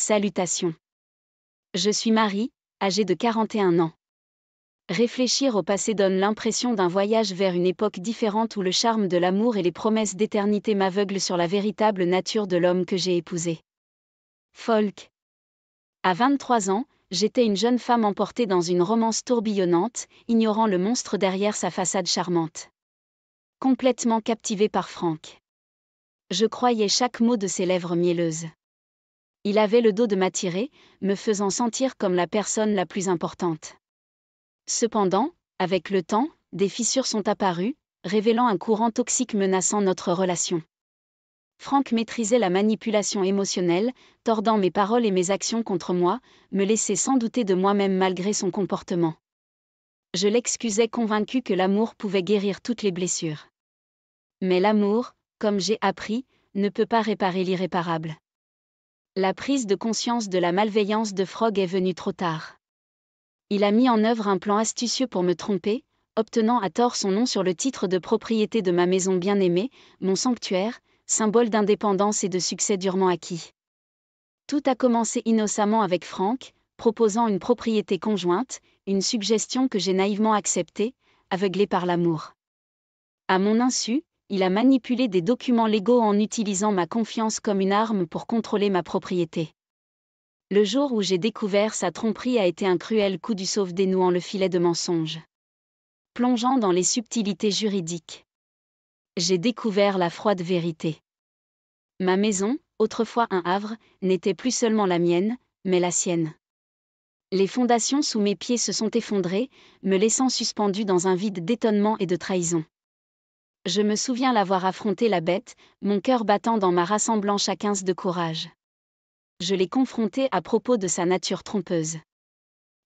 Salutations. Je suis Marie, âgée de 41 ans. Réfléchir au passé donne l'impression d'un voyage vers une époque différente où le charme de l'amour et les promesses d'éternité m'aveuglent sur la véritable nature de l'homme que j'ai épousé. Folk. À 23 ans, j'étais une jeune femme emportée dans une romance tourbillonnante, ignorant le monstre derrière sa façade charmante. Complètement captivée par Franck. Je croyais chaque mot de ses lèvres mielleuses. Il avait le dos de m'attirer, me faisant sentir comme la personne la plus importante. Cependant, avec le temps, des fissures sont apparues, révélant un courant toxique menaçant notre relation. Franck maîtrisait la manipulation émotionnelle, tordant mes paroles et mes actions contre moi, me laissait sans douter de moi-même malgré son comportement. Je l'excusais convaincue que l'amour pouvait guérir toutes les blessures. Mais l'amour, comme j'ai appris, ne peut pas réparer l'irréparable. La prise de conscience de la malveillance de Frog est venue trop tard. Il a mis en œuvre un plan astucieux pour me tromper, obtenant à tort son nom sur le titre de propriété de ma maison bien-aimée, mon sanctuaire, symbole d'indépendance et de succès durement acquis. Tout a commencé innocemment avec Franck, proposant une propriété conjointe, une suggestion que j'ai naïvement acceptée, aveuglée par l'amour. À mon insu, il a manipulé des documents légaux en utilisant ma confiance comme une arme pour contrôler ma propriété. Le jour où j'ai découvert sa tromperie a été un cruel coup du sauve dénouant le filet de mensonges. Plongeant dans les subtilités juridiques, j'ai découvert la froide vérité. Ma maison, autrefois un havre, n'était plus seulement la mienne, mais la sienne. Les fondations sous mes pieds se sont effondrées, me laissant suspendue dans un vide d'étonnement et de trahison. Je me souviens l'avoir affronté la bête, mon cœur battant dans ma rassemblant chacun de courage. Je l'ai confronté à propos de sa nature trompeuse.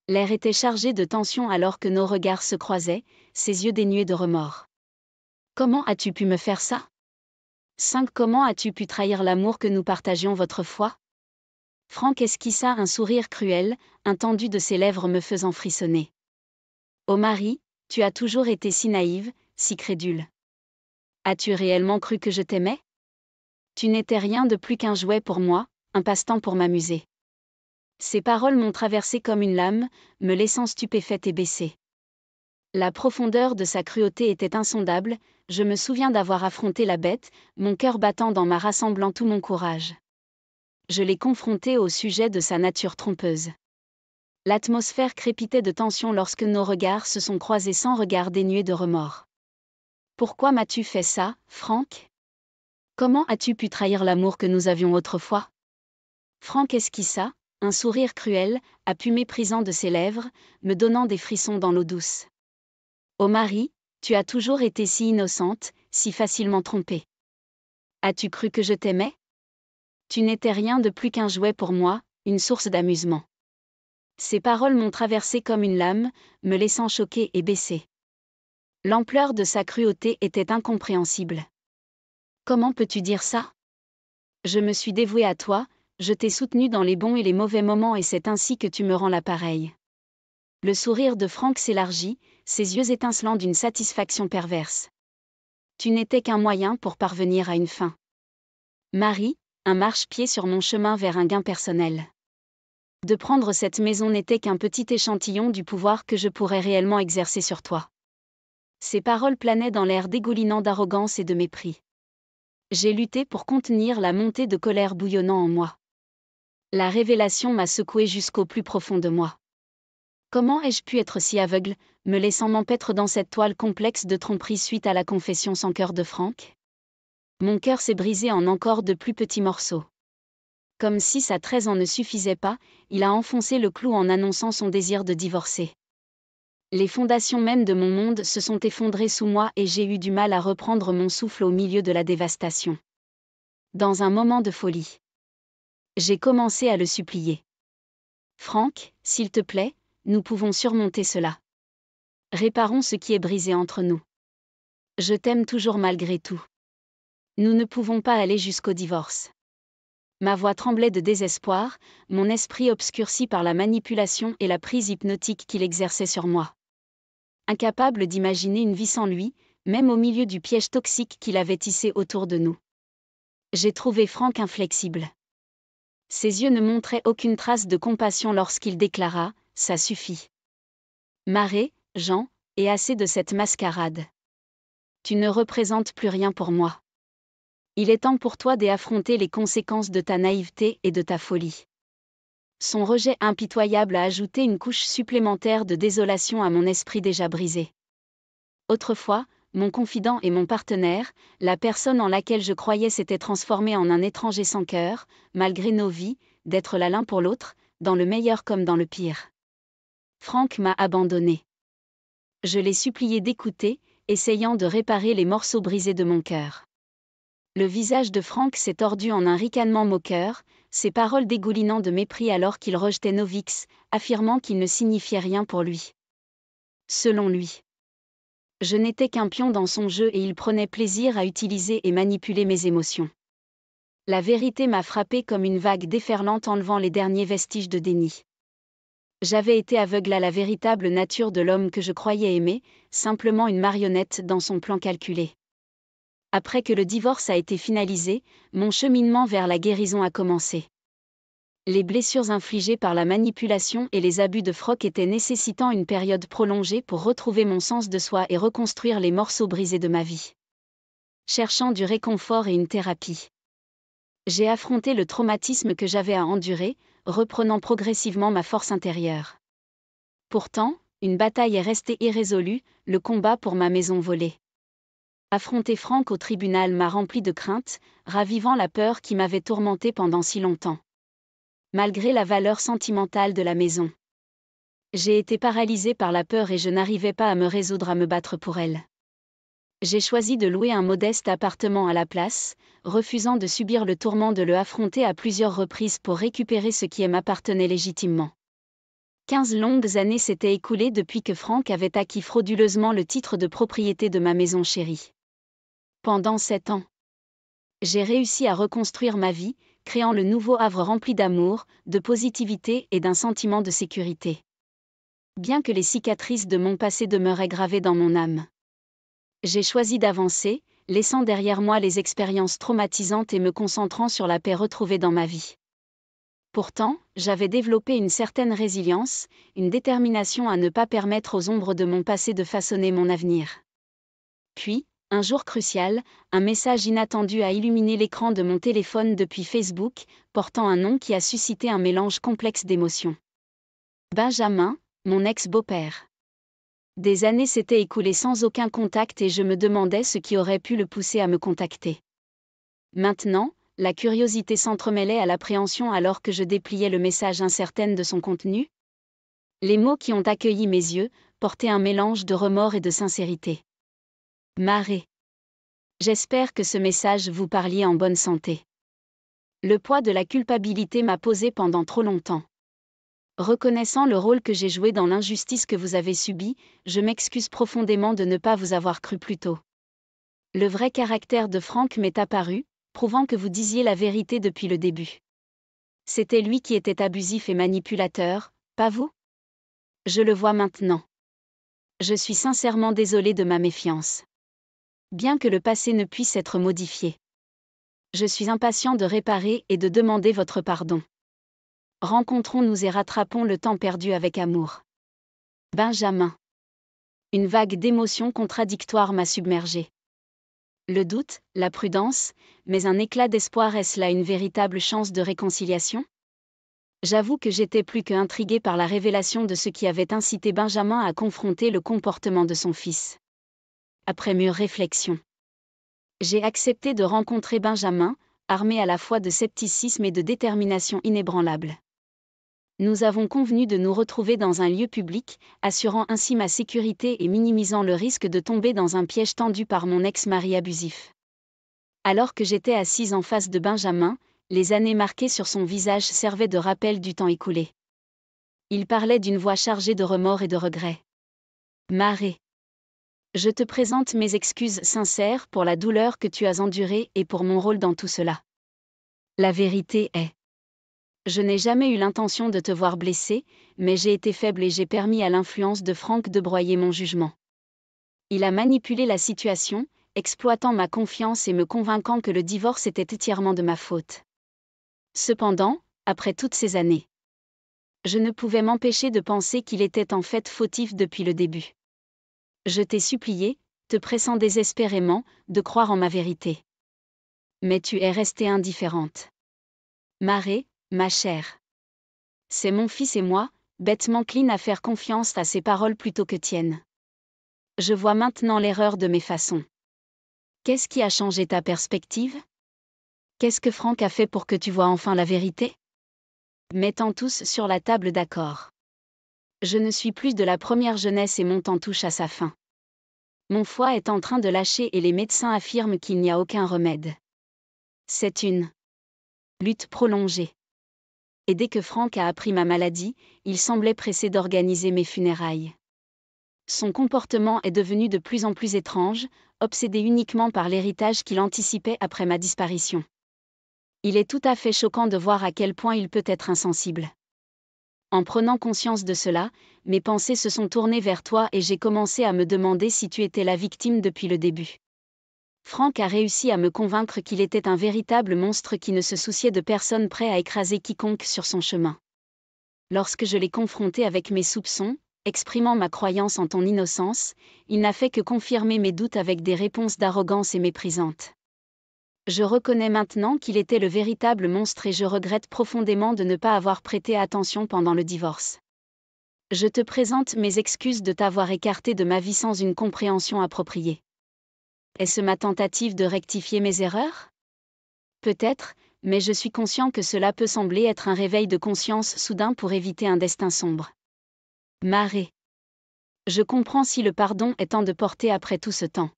L'air était chargé de tension alors que nos regards se croisaient, ses yeux dénués de remords. Comment as-tu pu me faire ça ? 5. Comment as-tu pu trahir l'amour que nous partagions votre foi ? Franck esquissa un sourire cruel, intendu de ses lèvres me faisant frissonner. Oh Marie, tu as toujours été si naïve, si crédule. As-tu réellement cru que je t'aimais ? Tu n'étais rien de plus qu'un jouet pour moi, un passe-temps pour m'amuser. Ces paroles m'ont traversée comme une lame, me laissant stupéfaite et baissée. La profondeur de sa cruauté était insondable, je me souviens d'avoir affronté la bête, mon cœur battant dans ma rassemblant tout mon courage. Je l'ai confronté au sujet de sa nature trompeuse. L'atmosphère crépitait de tension lorsque nos regards se sont croisés sans regard dénué de remords. Pourquoi m'as-tu fait ça, Franck ? Comment as-tu pu trahir l'amour que nous avions autrefois ? Franck esquissa, un sourire cruel, à pu méprisant de ses lèvres, me donnant des frissons dans l'eau douce. Oh Marie, tu as toujours été si innocente, si facilement trompée. As-tu cru que je t'aimais ? Tu n'étais rien de plus qu'un jouet pour moi, une source d'amusement. Ces paroles m'ont traversée comme une lame, me laissant choquée et baissée. L'ampleur de sa cruauté était incompréhensible. Comment peux-tu dire ça ? Je me suis dévouée à toi, je t'ai soutenue dans les bons et les mauvais moments et c'est ainsi que tu me rends l'appareil. Le sourire de Franck s'élargit, ses yeux étincelants d'une satisfaction perverse. Tu n'étais qu'un moyen pour parvenir à une fin. Marie, un marchepied sur mon chemin vers un gain personnel. De prendre cette maison n'était qu'un petit échantillon du pouvoir que je pourrais réellement exercer sur toi. Ces paroles planaient dans l'air dégoulinant d'arrogance et de mépris. J'ai lutté pour contenir la montée de colère bouillonnant en moi. La révélation m'a secoué jusqu'au plus profond de moi. Comment ai-je pu être si aveugle, me laissant m'empêtre dans cette toile complexe de tromperie suite à la confession sans cœur de Franck ? Mon cœur s'est brisé en encore de plus petits morceaux. Comme si sa 13 ans ne suffisait pas, il a enfoncé le clou en annonçant son désir de divorcer. Les fondations mêmes de mon monde se sont effondrées sous moi et j'ai eu du mal à reprendre mon souffle au milieu de la dévastation. Dans un moment de folie, j'ai commencé à le supplier. Franck, s'il te plaît, nous pouvons surmonter cela. Réparons ce qui est brisé entre nous. Je t'aime toujours malgré tout. Nous ne pouvons pas aller jusqu'au divorce. Ma voix tremblait de désespoir, mon esprit obscurci par la manipulation et la prise hypnotique qu'il exerçait sur moi. Incapable d'imaginer une vie sans lui, même au milieu du piège toxique qu'il avait tissé autour de nous. J'ai trouvé Franck inflexible. Ses yeux ne montraient aucune trace de compassion lorsqu'il déclara « Ça suffit. Marée, Jean, et assez de cette mascarade. Tu ne représentes plus rien pour moi. Il est temps pour toi d'affronter les conséquences de ta naïveté et de ta folie. » Son rejet impitoyable a ajouté une couche supplémentaire de désolation à mon esprit déjà brisé. Autrefois, mon confident et mon partenaire, la personne en laquelle je croyais s'était transformé en un étranger sans cœur, malgré nos vies, d'être là l'un pour l'autre, dans le meilleur comme dans le pire. Franck m'a abandonné. Je l'ai supplié d'écouter, essayant de réparer les morceaux brisés de mon cœur. Le visage de Franck s'est tordu en un ricanement moqueur, ses paroles dégoulinant de mépris alors qu'il rejetait Novix, affirmant qu'il ne signifiait rien pour lui. Selon lui, je n'étais qu'un pion dans son jeu et il prenait plaisir à utiliser et manipuler mes émotions. La vérité m'a frappé comme une vague déferlante enlevant les derniers vestiges de déni. J'avais été aveugle à la véritable nature de l'homme que je croyais aimer, simplement une marionnette dans son plan calculé. Après que le divorce a été finalisé, mon cheminement vers la guérison a commencé. Les blessures infligées par la manipulation et les abus de Franck étaient nécessitant une période prolongée pour retrouver mon sens de soi et reconstruire les morceaux brisés de ma vie. Cherchant du réconfort et une thérapie, j'ai affronté le traumatisme que j'avais à endurer, reprenant progressivement ma force intérieure. Pourtant, une bataille est restée irrésolue, le combat pour ma maison volée. Affronter Franck au tribunal m'a rempli de crainte, ravivant la peur qui m'avait tourmenté pendant si longtemps. Malgré la valeur sentimentale de la maison, j'ai été paralysée par la peur et je n'arrivais pas à me résoudre à me battre pour elle. J'ai choisi de louer un modeste appartement à la place, refusant de subir le tourment de le affronter à plusieurs reprises pour récupérer ce qui m'appartenait légitimement. 15 longues années s'étaient écoulées depuis que Franck avait acquis frauduleusement le titre de propriété de ma maison chérie. Pendant 7 ans, j'ai réussi à reconstruire ma vie, créant le nouveau havre rempli d'amour, de positivité et d'un sentiment de sécurité. Bien que les cicatrices de mon passé demeuraient gravées dans mon âme, j'ai choisi d'avancer, laissant derrière moi les expériences traumatisantes et me concentrant sur la paix retrouvée dans ma vie. Pourtant, j'avais développé une certaine résilience, une détermination à ne pas permettre aux ombres de mon passé de façonner mon avenir. Puis, un jour crucial, un message inattendu a illuminé l'écran de mon téléphone depuis Facebook, portant un nom qui a suscité un mélange complexe d'émotions. Benjamin, mon ex-beau-père. Des années s'étaient écoulées sans aucun contact et je me demandais ce qui aurait pu le pousser à me contacter. Maintenant, la curiosité s'entremêlait à l'appréhension alors que je dépliais le message incertaine de son contenu. Les mots qui ont accueilli mes yeux portaient un mélange de remords et de sincérité. Marée. J'espère que ce message vous parliez en bonne santé. Le poids de la culpabilité m'a pesé pendant trop longtemps. Reconnaissant le rôle que j'ai joué dans l'injustice que vous avez subie, je m'excuse profondément de ne pas vous avoir cru plus tôt. Le vrai caractère de Franck m'est apparu, prouvant que vous disiez la vérité depuis le début. C'était lui qui était abusif et manipulateur, pas vous ? Je le vois maintenant. Je suis sincèrement désolée de ma méfiance. Bien que le passé ne puisse être modifié, je suis impatient de réparer et de demander votre pardon. Rencontrons-nous et rattrapons le temps perdu avec amour. Benjamin. Une vague d'émotions contradictoires m'a submergée. Le doute, la prudence, mais un éclat d'espoir, est-ce là une véritable chance de réconciliation ? J'avoue que j'étais plus que intriguée par la révélation de ce qui avait incité Benjamin à confronter le comportement de son fils. Après mûre réflexion, j'ai accepté de rencontrer Benjamin, armé à la fois de scepticisme et de détermination inébranlable. Nous avons convenu de nous retrouver dans un lieu public, assurant ainsi ma sécurité et minimisant le risque de tomber dans un piège tendu par mon ex-mari abusif. Alors que j'étais assise en face de Benjamin, les années marquées sur son visage servaient de rappel du temps écoulé. Il parlait d'une voix chargée de remords et de regrets. Marée. Je te présente mes excuses sincères pour la douleur que tu as endurée et pour mon rôle dans tout cela. La vérité est: je n'ai jamais eu l'intention de te voir blessé, mais j'ai été faible et j'ai permis à l'influence de Franck de broyer mon jugement. Il a manipulé la situation, exploitant ma confiance et me convainquant que le divorce était entièrement de ma faute. Cependant, après toutes ces années. Je ne pouvais m'empêcher de penser qu'il était en fait fautif depuis le début. Je t'ai supplié, te pressant désespérément, de croire en ma vérité. Mais tu es restée indifférente. Marée, ma chère. C'est mon fils et moi, bêtement cline à faire confiance à ses paroles plutôt que tiennes. Je vois maintenant l'erreur de mes façons. Qu'est-ce qui a changé ta perspective? Qu'est-ce que Franck a fait pour que tu vois enfin la vérité? Mettant tous sur la table d'accord. Je ne suis plus de la première jeunesse et mon temps touche à sa fin. Mon foie est en train de lâcher et les médecins affirment qu'il n'y a aucun remède. C'est une lutte prolongée. Et dès que Franck a appris ma maladie, il semblait pressé d'organiser mes funérailles. Son comportement est devenu de plus en plus étrange, obsédé uniquement par l'héritage qu'il anticipait après ma disparition. Il est tout à fait choquant de voir à quel point il peut être insensible. En prenant conscience de cela, mes pensées se sont tournées vers toi et j'ai commencé à me demander si tu étais la victime depuis le début. Franck a réussi à me convaincre qu'il était un véritable monstre qui ne se souciait de personne, prêt à écraser quiconque sur son chemin. Lorsque je l'ai confronté avec mes soupçons, exprimant ma croyance en ton innocence, il n'a fait que confirmer mes doutes avec des réponses d'arrogance et méprisantes. Je reconnais maintenant qu'il était le véritable monstre et je regrette profondément de ne pas avoir prêté attention pendant le divorce. Je te présente mes excuses de t'avoir écarté de ma vie sans une compréhension appropriée. Est-ce ma tentative de rectifier mes erreurs? Peut-être, mais je suis conscient que cela peut sembler être un réveil de conscience soudain pour éviter un destin sombre. Marée. Je comprends si le pardon est tant de portée après tout ce temps.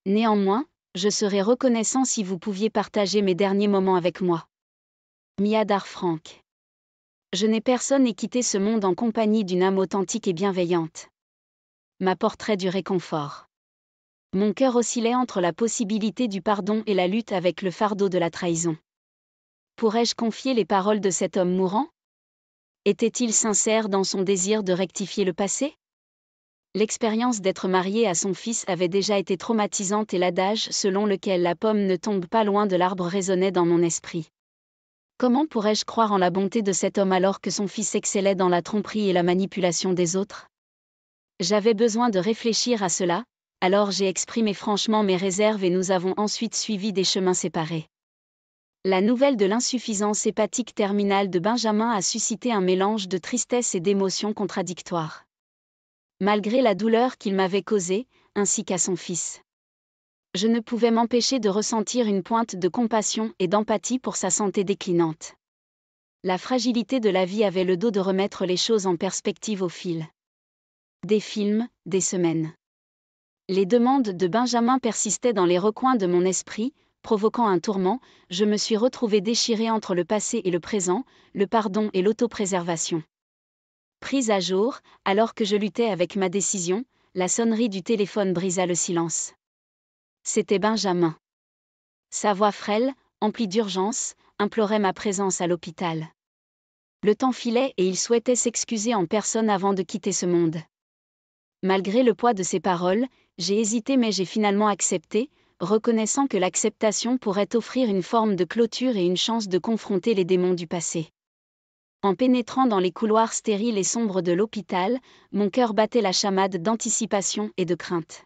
Néanmoins, je serais reconnaissant si vous pouviez partager mes derniers moments avec moi. Miadar Franck. Je n'ai personne et quitté ce monde en compagnie d'une âme authentique et bienveillante. M'apporterait du réconfort. Mon cœur oscillait entre la possibilité du pardon et la lutte avec le fardeau de la trahison. Pourrais-je confier les paroles de cet homme mourant? Était-il sincère dans son désir de rectifier le passé? L'expérience d'être marié à son fils avait déjà été traumatisante et l'adage selon lequel la pomme ne tombe pas loin de l'arbre résonnait dans mon esprit. Comment pourrais-je croire en la bonté de cet homme alors que son fils excellait dans la tromperie et la manipulation des autres? J'avais besoin de réfléchir à cela, alors j'ai exprimé franchement mes réserves et nous avons ensuite suivi des chemins séparés. La nouvelle de l'insuffisance hépatique terminale de Benjamin a suscité un mélange de tristesse et d'émotions contradictoires. Malgré la douleur qu'il m'avait causée, ainsi qu'à son fils. Je ne pouvais m'empêcher de ressentir une pointe de compassion et d'empathie pour sa santé déclinante. La fragilité de la vie avait le dos de remettre les choses en perspective au fil des films, des semaines. Les demandes de Benjamin persistaient dans les recoins de mon esprit, provoquant un tourment. Je me suis retrouvée déchirée entre le passé et le présent, le pardon et l'autopréservation. Prise à jour, alors que je luttais avec ma décision, la sonnerie du téléphone brisa le silence. C'était Benjamin. Sa voix frêle, emplie d'urgence, implorait ma présence à l'hôpital. Le temps filait et il souhaitait s'excuser en personne avant de quitter ce monde. Malgré le poids de ses paroles, j'ai hésité mais j'ai finalement accepté, reconnaissant que l'acceptation pourrait offrir une forme de clôture et une chance de confronter les démons du passé. En pénétrant dans les couloirs stériles et sombres de l'hôpital, mon cœur battait la chamade d'anticipation et de crainte.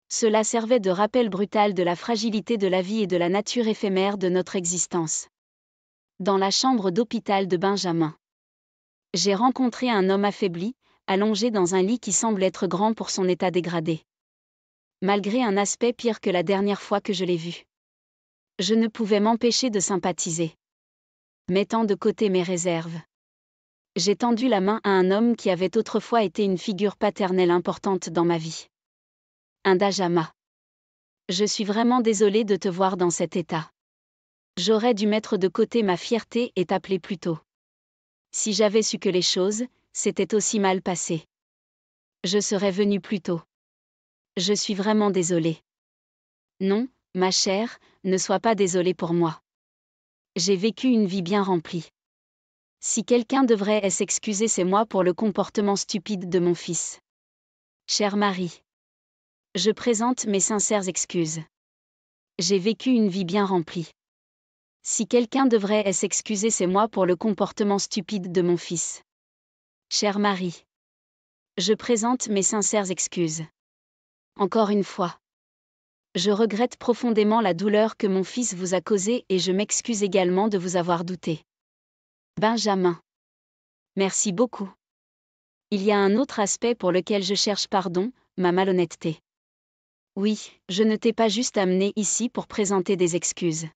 Cela servait de rappel brutal de la fragilité de la vie et de la nature éphémère de notre existence. Dans la chambre d'hôpital de Benjamin, j'ai rencontré un homme affaibli, allongé dans un lit qui semble être grand pour son état dégradé. Malgré un aspect pire que la dernière fois que je l'ai vu. Je ne pouvais m'empêcher de sympathiser. Mettant de côté mes réserves. J'ai tendu la main à un homme qui avait autrefois été une figure paternelle importante dans ma vie. Indajama. Je suis vraiment désolée de te voir dans cet état. J'aurais dû mettre de côté ma fierté et t'appeler plus tôt. Si j'avais su que les choses s'étaient aussi mal passées, je serais venue plus tôt. Je suis vraiment désolée. Non, ma chère, ne sois pas désolée pour moi. J'ai vécu une vie bien remplie. Si quelqu'un devrait s'excuser, c'est moi pour le comportement stupide de mon fils. Chère Marie, je présente mes sincères excuses. J'ai vécu une vie bien remplie. Si quelqu'un devrait s'excuser, c'est moi pour le comportement stupide de mon fils. Chère Marie, je présente mes sincères excuses. Encore une fois. Je regrette profondément la douleur que mon fils vous a causée et je m'excuse également de vous avoir douté. Benjamin. Merci beaucoup. Il y a un autre aspect pour lequel je cherche pardon, ma malhonnêteté. Oui, je ne t'ai pas juste amené ici pour présenter des excuses.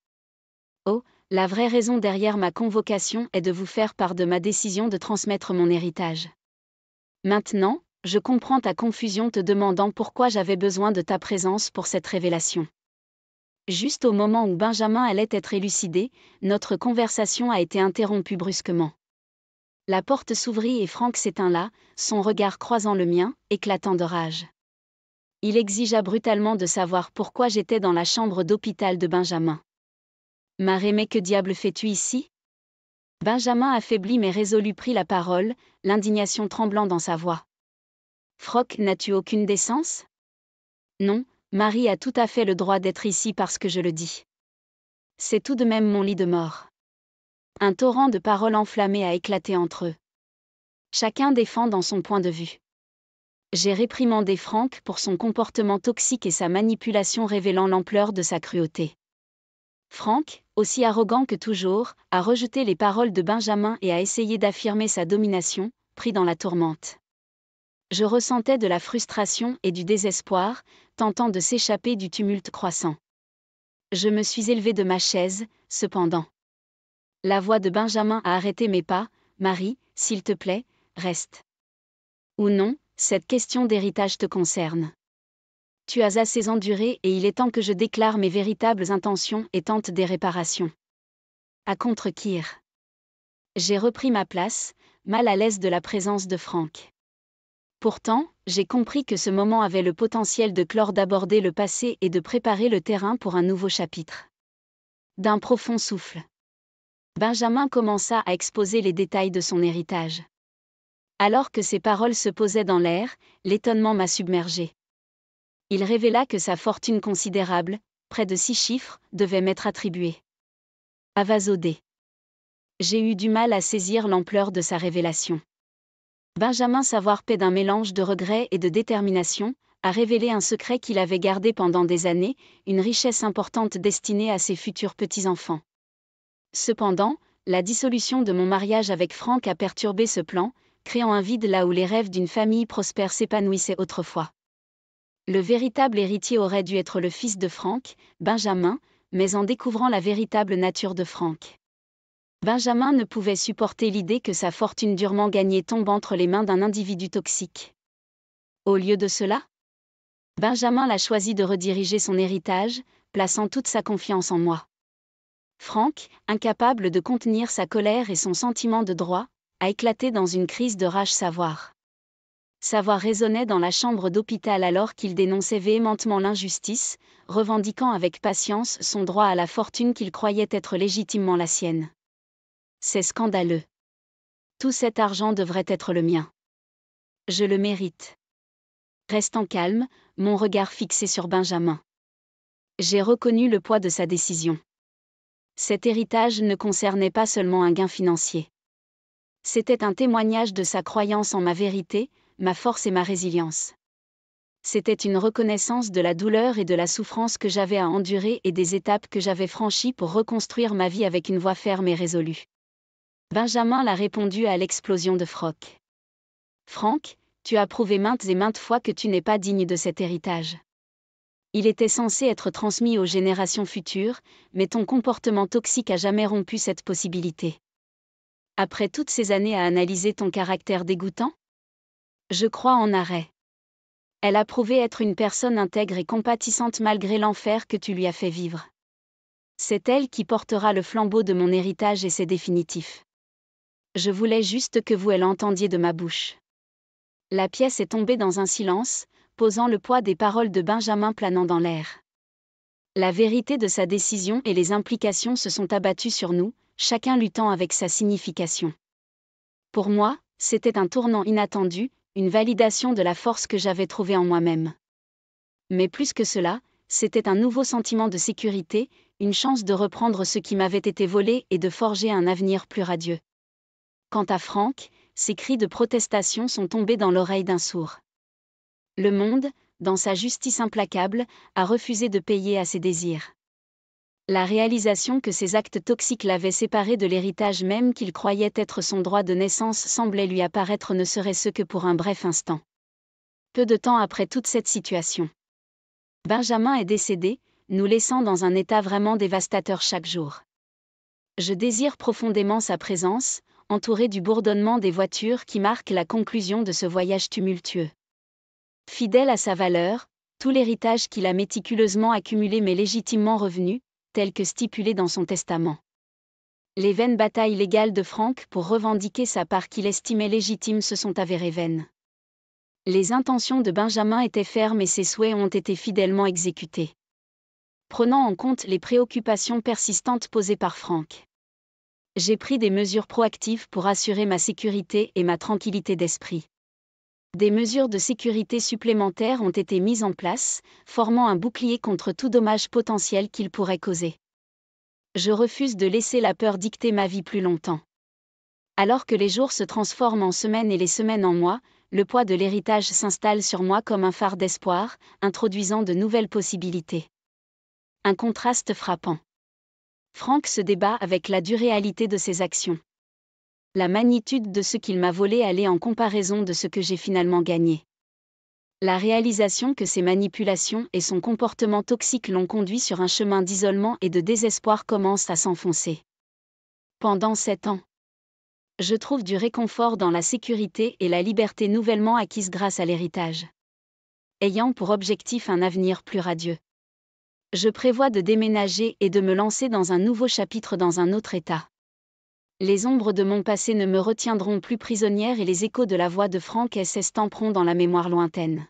Oh, la vraie raison derrière ma convocation est de vous faire part de ma décision de transmettre mon héritage. Maintenant, je comprends ta confusion te demandant pourquoi j'avais besoin de ta présence pour cette révélation. Juste au moment où Benjamin allait être élucidé, notre conversation a été interrompue brusquement. La porte s'ouvrit et Franck s'éteint là, son regard croisant le mien, éclatant de rage. Il exigea brutalement de savoir pourquoi j'étais dans la chambre d'hôpital de Benjamin. Marée, mais que diable fais-tu ici ? Benjamin affaibli mais résolu prit la parole, l'indignation tremblant dans sa voix. Franck, n'as-tu aucune décence ? Non, Marie a tout à fait le droit d'être ici parce que je le dis. C'est tout de même mon lit de mort. Un torrent de paroles enflammées a éclaté entre eux. Chacun défend dans son point de vue. J'ai réprimandé Franck pour son comportement toxique et sa manipulation révélant l'ampleur de sa cruauté. Franck, aussi arrogant que toujours, a rejeté les paroles de Benjamin et a essayé d'affirmer sa domination, pris dans la tourmente. Je ressentais de la frustration et du désespoir, tentant de s'échapper du tumulte croissant. Je me suis élevée de ma chaise, cependant. La voix de Benjamin a arrêté mes pas. Marie, s'il te plaît, reste. Ou non, cette question d'héritage te concerne. Tu as assez enduré et il est temps que je déclare mes véritables intentions et tente des réparations. À contre-kir. J'ai repris ma place, mal à l'aise de la présence de Franck. Pourtant, j'ai compris que ce moment avait le potentiel de clore, d'aborder le passé et de préparer le terrain pour un nouveau chapitre. D'un profond souffle, Benjamin commença à exposer les détails de son héritage. Alors que ses paroles se posaient dans l'air, l'étonnement m'a submergé. Il révéla que sa fortune considérable, près de 6 chiffres, devait m'être attribuée. Avazodé. J'ai eu du mal à saisir l'ampleur de sa révélation. Benjamin, savoir paix d'un mélange de regret et de détermination, a révélé un secret qu'il avait gardé pendant des années, une richesse importante destinée à ses futurs petits-enfants. Cependant, la dissolution de mon mariage avec Franck a perturbé ce plan, créant un vide là où les rêves d'une famille prospère s'épanouissaient autrefois. Le véritable héritier aurait dû être le fils de Franck, Benjamin, mais en découvrant la véritable nature de Franck, Benjamin ne pouvait supporter l'idée que sa fortune durement gagnée tombe entre les mains d'un individu toxique. Au lieu de cela, Benjamin a choisi de rediriger son héritage, plaçant toute sa confiance en moi. Franck, incapable de contenir sa colère et son sentiment de droit, a éclaté dans une crise de rage. Sa voix résonnait dans la chambre d'hôpital alors qu'il dénonçait véhémentement l'injustice, revendiquant avec patience son droit à la fortune qu'il croyait être légitimement la sienne. C'est scandaleux. Tout cet argent devrait être le mien. Je le mérite. Restant calme, mon regard fixé sur Benjamin. J'ai reconnu le poids de sa décision. Cet héritage ne concernait pas seulement un gain financier. C'était un témoignage de sa croyance en ma vérité, ma force et ma résilience. C'était une reconnaissance de la douleur et de la souffrance que j'avais à endurer et des étapes que j'avais franchies pour reconstruire ma vie avec une voix ferme et résolue. Benjamin l'a répondu à l'explosion de Franck. Franck, tu as prouvé maintes et maintes fois que tu n'es pas digne de cet héritage. Il était censé être transmis aux générations futures, mais ton comportement toxique a jamais rompu cette possibilité. Après toutes ces années à analyser ton caractère dégoûtant, je crois en arrêt. Elle a prouvé être une personne intègre et compatissante malgré l'enfer que tu lui as fait vivre. C'est elle qui portera le flambeau de mon héritage et c'est définitif. Je voulais juste que vous l'entendiez de ma bouche. La pièce est tombée dans un silence, posant le poids des paroles de Benjamin planant dans l'air. La vérité de sa décision et les implications se sont abattues sur nous, chacun luttant avec sa signification. Pour moi, c'était un tournant inattendu, une validation de la force que j'avais trouvée en moi-même. Mais plus que cela, c'était un nouveau sentiment de sécurité, une chance de reprendre ce qui m'avait été volé et de forger un avenir plus radieux. Quant à Frank, ses cris de protestation sont tombés dans l'oreille d'un sourd. Le monde, dans sa justice implacable, a refusé de payer à ses désirs. La réalisation que ces actes toxiques l'avaient séparé de l'héritage même qu'il croyait être son droit de naissance semblait lui apparaître ne serait-ce que pour un bref instant. Peu de temps après toute cette situation, Benjamin est décédé, nous laissant dans un état vraiment dévastateur chaque jour. Je désire profondément sa présence, entouré du bourdonnement des voitures qui marquent la conclusion de ce voyage tumultueux. Fidèle à sa valeur, tout l'héritage qu'il a méticuleusement accumulé m'est légitimement revenu, tel que stipulé dans son testament. Les vaines batailles légales de Frank pour revendiquer sa part qu'il estimait légitime se sont avérées vaines. Les intentions de Benjamin étaient fermes et ses souhaits ont été fidèlement exécutés. Prenant en compte les préoccupations persistantes posées par Frank, j'ai pris des mesures proactives pour assurer ma sécurité et ma tranquillité d'esprit. Des mesures de sécurité supplémentaires ont été mises en place, formant un bouclier contre tout dommage potentiel qu'il pourrait causer. Je refuse de laisser la peur dicter ma vie plus longtemps. Alors que les jours se transforment en semaines et les semaines en mois, le poids de l'héritage s'installe sur moi comme un phare d'espoir, introduisant de nouvelles possibilités. Un contraste frappant. Frank se débat avec la dure réalité de ses actions. La magnitude de ce qu'il m'a volé allait en comparaison de ce que j'ai finalement gagné. La réalisation que ses manipulations et son comportement toxique l'ont conduit sur un chemin d'isolement et de désespoir commence à s'enfoncer. Pendant 7 ans, je trouve du réconfort dans la sécurité et la liberté nouvellement acquises grâce à l'héritage, ayant pour objectif un avenir plus radieux. Je prévois de déménager et de me lancer dans un nouveau chapitre dans un autre état. Les ombres de mon passé ne me retiendront plus prisonnière et les échos de la voix de Frank s'estamperont dans la mémoire lointaine.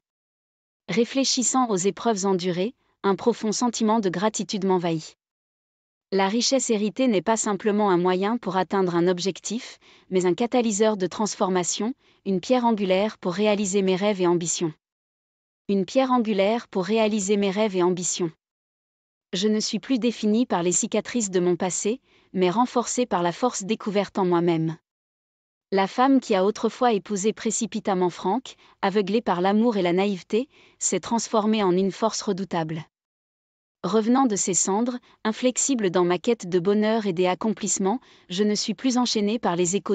Réfléchissant aux épreuves endurées, un profond sentiment de gratitude m'envahit. La richesse héritée n'est pas simplement un moyen pour atteindre un objectif, mais un catalyseur de transformation, une pierre angulaire pour réaliser mes rêves et ambitions. Une pierre angulaire pour réaliser mes rêves et ambitions. Je ne suis plus définie par les cicatrices de mon passé, mais renforcée par la force découverte en moi-même. La femme qui a autrefois épousé précipitamment Frank, aveuglée par l'amour et la naïveté, s'est transformée en une force redoutable. Revenant de ses cendres, inflexible dans ma quête de bonheur et des accomplissements, je ne suis plus enchaînée par les échos